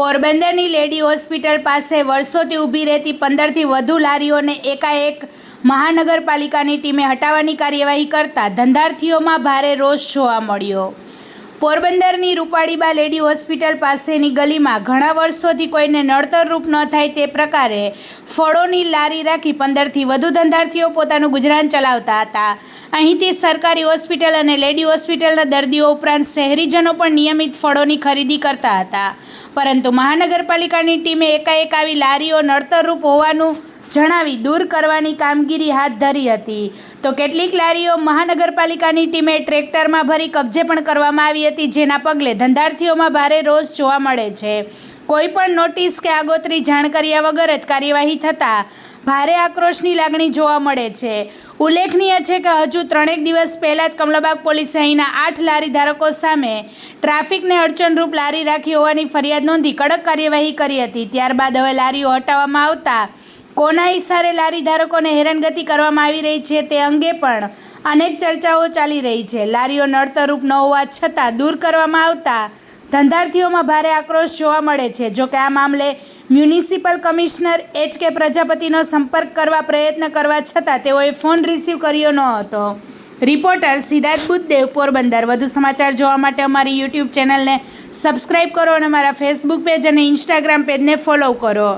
પોરબંદરની lady hospital પાસે વર્ષોથી ઊભી રહેતી 15થી વધુ લારીઓને એકાએક મહાનગરપાલિકાની ટીમે હટાવવાની કાર્યવાહી કરતા ધંધાર્થીઓમાં ભારે રોષ જોવા મળ્યો। પોરબંદરની રૂપાળીબા લેડી હોસ્પિટલ પાસેની ગલીમાં ઘણા વર્ષોથી કોઈને નડતરરૂપ ન થાય તે પ્રકારે ફળોની લારી રાખી 15થી વધુ ધંધાર્થીઓ પોતાનું ગુજરાન ચલાવતા હતા। અહીંથી સરકારી હોસ્પિટલ અને લેડી હોસ્પિટલના દર્દીઓ ઉપરાંત શહેરીજનો પણ નિયમિત ફળોની ખરીદી કરતા હતા, પરંતુ મહાનગરપાલિકાની ટીમે એકાએક આવી લારીઓ નડતરરૂપ હોવાનું જણાવી દૂર કરવાની કામગીરી હાથ ધરી હતી, તો કેટલીક લારીઓ મહાનગરપાલિકાની ટીમે ટ્રેક્ટરમાં ભરી કબજે પણ કરવામાં આવી હતી, જેના પગલે ધંધાર્થીઓમાં ભારે રોષ જોવા મળે છે। કોઈ પણ નોટિસ કે આગોતરી જાણ કર્યા વગર જ કાર્યવાહી થતાં ભારે આક્રોશની લાગણી જોવા મળે છે। ઉલ્લેખનીય છે કે હજુ 3 દિવસ પહેલાં જ કમલાબાગ પોલીસે અહીંના 8 લારી ધારકો સામે ટ્રાફિકને અડચણરૂપ લારી રાખી હોવાની ફરિયાદ નોંધી કડક કાર્યવાહી કરી હતી। ત્યારબાદ હવે લારીઓ હટાવવામાં આવતા કોના ઇશારે લારી ધારકોને હેરાનગતિ કરવામાં આવી રહી છે તે અંગે પણ અનેક ચર્ચાઓ ચાલી રહી છે। લારીઓ નડતરરૂપ ન હોવા છતાં દૂર કરવામાં આવતા ધંધાર્થીઓમાં ભારે આક્રોશ જોવા મળે છે। જોકે આ મામલે મ્યુનિસિપલ કમિશનર H.K. પ્રજાપતિનો સંપર્ક કરવા પ્રયત્ન કરવા છતાં તેઓએ ફોન રિસીવ કર્યો ન હતો। રિપોર્ટર સિદ્ધાર્થ બુદ્ધદેવ, પોરબંદર। વધુ સમાચાર જોવા માટે અમારી યુટ્યુબ ચેનલને સબસ્ક્રાઈબ કરો અને અમારા ફેસબુક પેજ અને ઇન્સ્ટાગ્રામ પેજને ફોલો કરો।